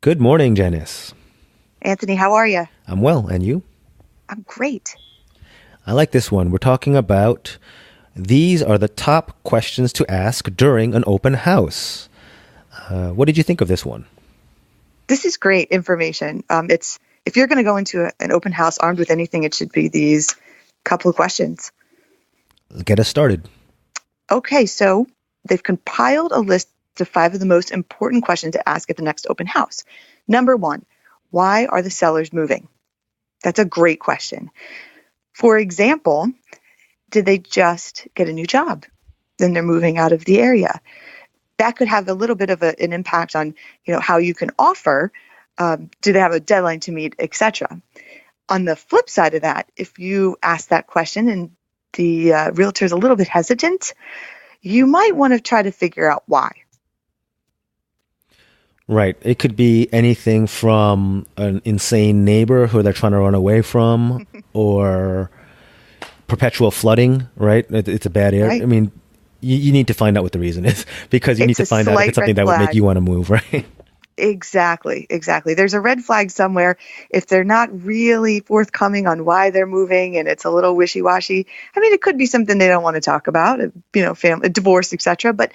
Good morning, Janice. Anthony, how are you? I'm well, and you? I'm great. I like this one. We're talking about these are the top questions to ask during an open house. What did you think of this one? This is great information. It's if you're going to go into an open house armed with anything, it should be these couple of questions. Get us started. Okay, so they've compiled a list of five of the most important questions to ask at the next open house. Number one, why are the sellers moving? That's a great question. For example, did they just get a new job? Then they're moving out of the area. That could have a little bit of an impact on, how you can offer. Do they have a deadline to meet, etc. On the flip side of that, if you ask that question and the realtor is a little bit hesitant, you might want to try to figure out why. Right. It could be anything from an insane neighbor who they're trying to run away from or perpetual flooding, right? It's a bad area. Right. I mean, you need to find out what the reason is because you need It's to a find out if slight it's something red that would make flag. you want to move, right? Exactly. There's a red flag somewhere. If they're not really forthcoming on why they're moving and it's a little wishy-washy, I mean, it could be something they don't want to talk about, family, divorce, etc. But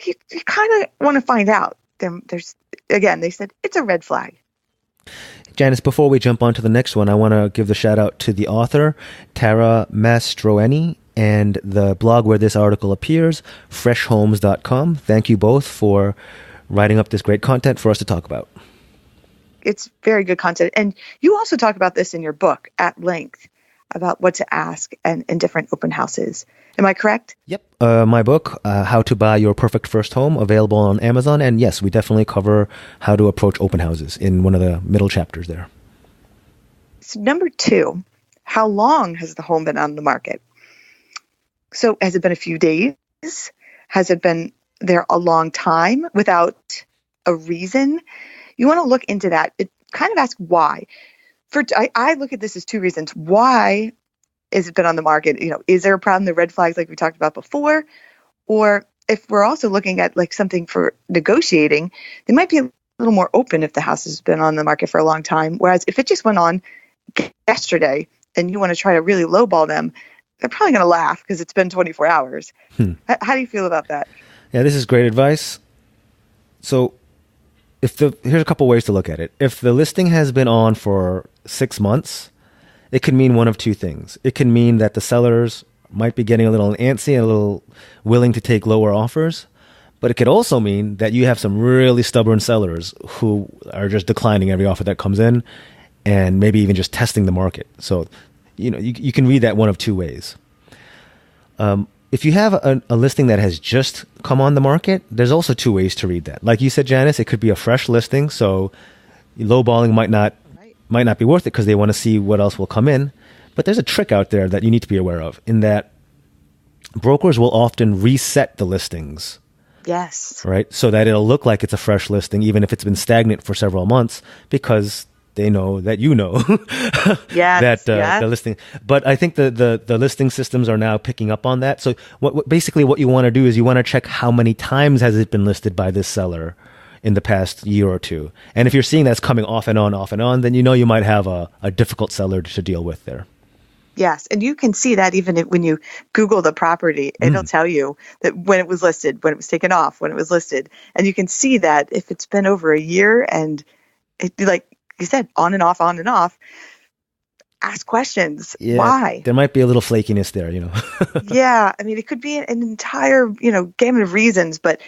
you kind of want to find out. There's again, they said it's a red flag. Janice, before we jump on to the next one, I want to give the shout out to the author, Tara Mastroeni, and the blog where this article appears, freshhomes.com. Thank you both for writing up this great content for us to talk about. It's very good content. And you also talk about this in your book at length about what to ask and in different open houses. Am I correct? Yep. My book, How to Buy Your Perfect First Home, available on Amazon. And yes, we definitely cover how to approach open houses in one of the middle chapters there. So number two, how long has the home been on the market? So has it been a few days? Has it been there a long time without a reason? You want to look into that. It kind of ask why. I look at this as two reasons. Why has it been on the market? Is there a problem? The red flags like we talked about before? Or if we're also looking at like something for negotiating, they might be a little more open if the house has been on the market for a long time. Whereas if it just went on yesterday and you want to try to really lowball them, they're probably going to laugh because it's been 24 hours. How do you feel about that? Yeah, this is great advice. So here's a couple ways to look at it. If the listing has been on for 6 months, it could mean one of two things. It can mean that the sellers might be getting a little antsy and a little willing to take lower offers. But it could also mean that you have some really stubborn sellers who are just declining every offer that comes in and maybe even just testing the market. So, you can read that one of two ways. If you have a listing that has just come on the market, there's also two ways to read that. Like you said, Janice, it could be a fresh listing. So lowballing might not be worth it because they want to see what else will come in. But there's a trick out there that you need to be aware of in that brokers will often reset the listings. Yes. Right. So that it'll look like it's a fresh listing, even if it's been stagnant for several months, because they know that Yes, the listing. But I think the listing systems are now picking up on that. So basically what you want to do is you want to check how many times has it been listed by this seller in the past year or two. And if you're seeing that's coming off and on, then you might have a difficult seller to deal with there. Yes, and you can see that even when you Google the property, it'll tell you that when it was listed, when it was taken off, when it was listed. And you can see that if it's been over a year and like you said, on and off, ask questions. Yeah, Why? there might be a little flakiness there, Yeah, I mean, it could be an entire, gamut of reasons, but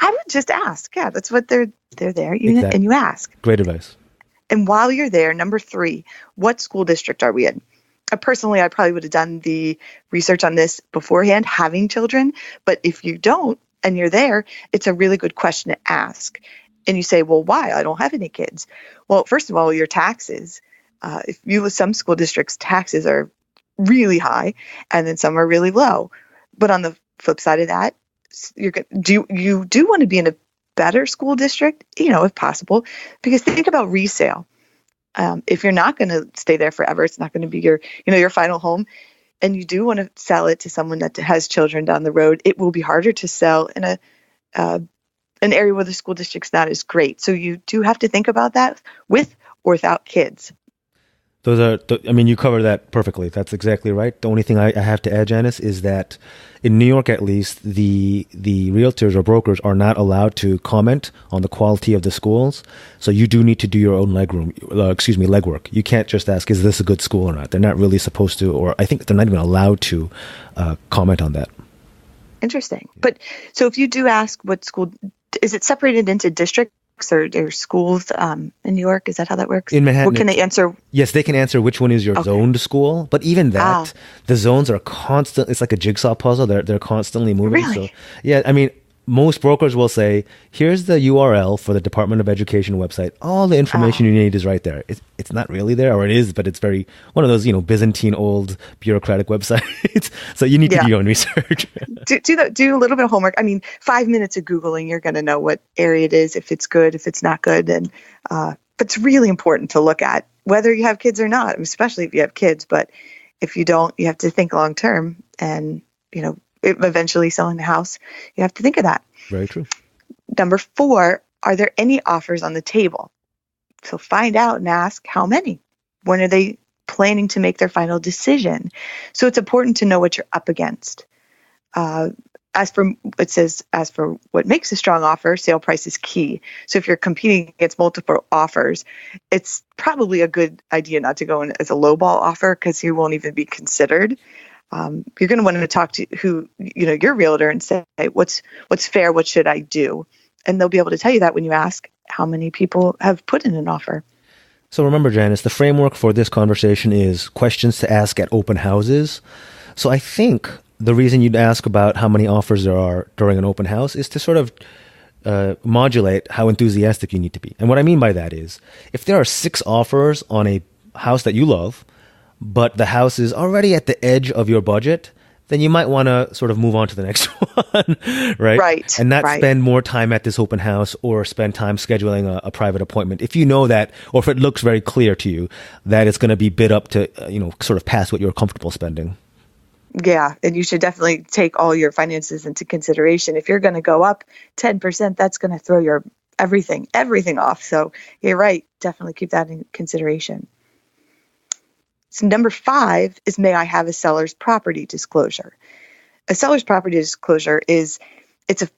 I would just ask. Yeah, that's what they're there, Exactly. and you ask. Great advice. And while you're there, number three, what school district are we in? Personally, I probably would have done the research on this beforehand, having children. But if you don't and you're there, it's a really good question to ask. And you say, well, why? I don't have any kids. Well, first of all, your taxes. If you with some school districts, taxes are really high, and then some are really low. But on the flip side of that, you do want to be in a better school district, if possible, because think about resale. If you're not going to stay there forever, it's not going to be your final home, and you do want to sell it to someone that has children down the road, it will be harder to sell in a an area where the school district's not as great. So you do have to think about that with or without kids. Those are, I mean, you covered that perfectly. That's exactly right. The only thing I have to add, Janice, is that in New York, at least, the realtors or brokers are not allowed to comment on the quality of the schools. So you do need to do your own legwork. You can't just ask, is this a good school or not? They're not really supposed to, or I think they're not even allowed to comment on that. Interesting. But so if you do ask what school, is it separated into districts or schools in New York? Is that how that works? In Manhattan. What can they answer? Yes, they can answer which one is your zoned school. But even that, the zones are constant. It's like a jigsaw puzzle. They're constantly moving. Really? So, yeah, I mean, most brokers will say, here's the URL for the Department of Education website. All the information you need is right there. It's not really there, or it is, but it's very one of those, Byzantine old bureaucratic websites. So you need to do your own research. do a little bit of homework. I mean, 5 minutes of Googling, you're going to know what area it is, if it's good, if it's not good. And but it's really important to look at whether you have kids or not, especially if you have kids. But if you don't, you have to think long term and, eventually selling the house, you have to think of that. Very true. Number 4, are there any offers on the table? So find out and ask how many. When are they planning to make their final decision? So it's important to know what you're up against. As for what makes a strong offer, sale price is key. So if you're competing against multiple offers, it's probably a good idea not to go in as a lowball offer because you won't even be considered. You're going to want to talk to your realtor and say, what's fair? What should I do? And they'll be able to tell you that when you ask how many people have put in an offer. So remember, Janice, the framework for this conversation is questions to ask at open houses. So I think the reason you'd ask about how many offers there are during an open house is to sort of modulate how enthusiastic you need to be. And what I mean by that is, if there are 6 offers on a house that you love, but the house is already at the edge of your budget, then you might want to sort of move on to the next one, right? Right. And not spend more time at this open house or spend time scheduling a private appointment. If you know that, or if it looks very clear to you that it's going to be bid up to, sort of past what you're comfortable spending. Yeah, and you should definitely take all your finances into consideration. If you're going to go up 10%, that's going to throw your everything off. So you're right. Definitely keep that in consideration. So number 5 is, may I have a seller's property disclosure? A seller's property disclosure it's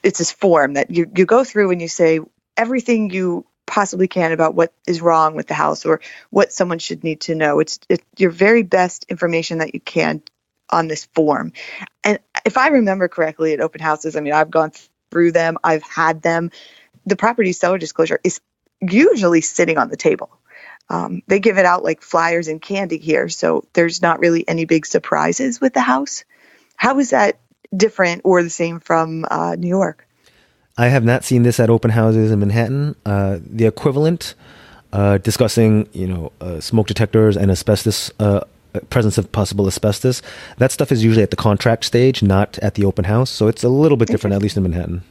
this form that you go through and you say everything you possibly can about what is wrong with the house or what someone should need to know. It's your very best information that you can on this form. And if I remember correctly at open houses, I mean, I've gone through them, I've had them. The property seller disclosure is usually sitting on the table. They give it out like flyers and candy here, so there's not really any big surprises with the house. How is that different or the same from New York? I have not seen this at open houses in Manhattan. The equivalent, discussing, smoke detectors and asbestos, presence of possible asbestos, that stuff is usually at the contract stage, not at the open house. So it's a little bit different, at least in Manhattan.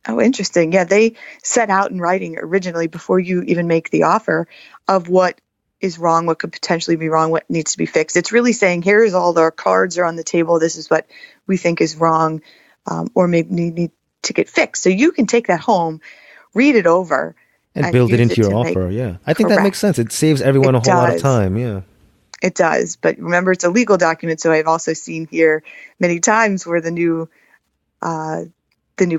Oh, interesting. Yeah, they set out in writing originally before you even make the offer of what is wrong, what could potentially be wrong, what needs to be fixed. It's really saying, here's all our cards are on the table. This is what we think is wrong or maybe need to get fixed. So you can take that home, read it over. And build it into your offer. Yeah. I think that makes sense. It saves everyone a whole lot of time. Yeah. It does. But remember, it's a legal document. So I've also seen here many times where the new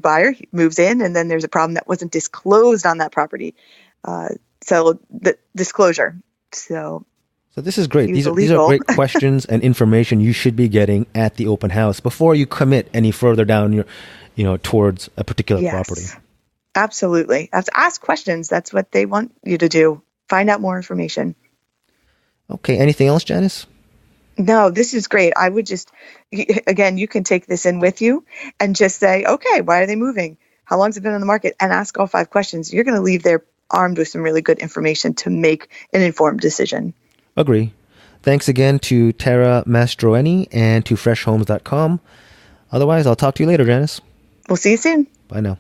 buyer moves in and then there's a problem that wasn't disclosed on that property. So the disclosure. So this is great. These are great questions and information you should be getting at the open house before you commit any further down your, towards a particular property. Absolutely. Ask questions. That's what they want you to do. Find out more information. Okay. Anything else, Janice? No, this is great. I would just, again, you can take this in with you and just say, okay, why are they moving? How long has it been on the market? And ask all 5 questions. You're going to leave there armed with some really good information to make an informed decision. Agree. Thanks again to Tara Mastroeni and to freshhomes.com. Otherwise, I'll talk to you later, Janice. We'll see you soon. Bye now.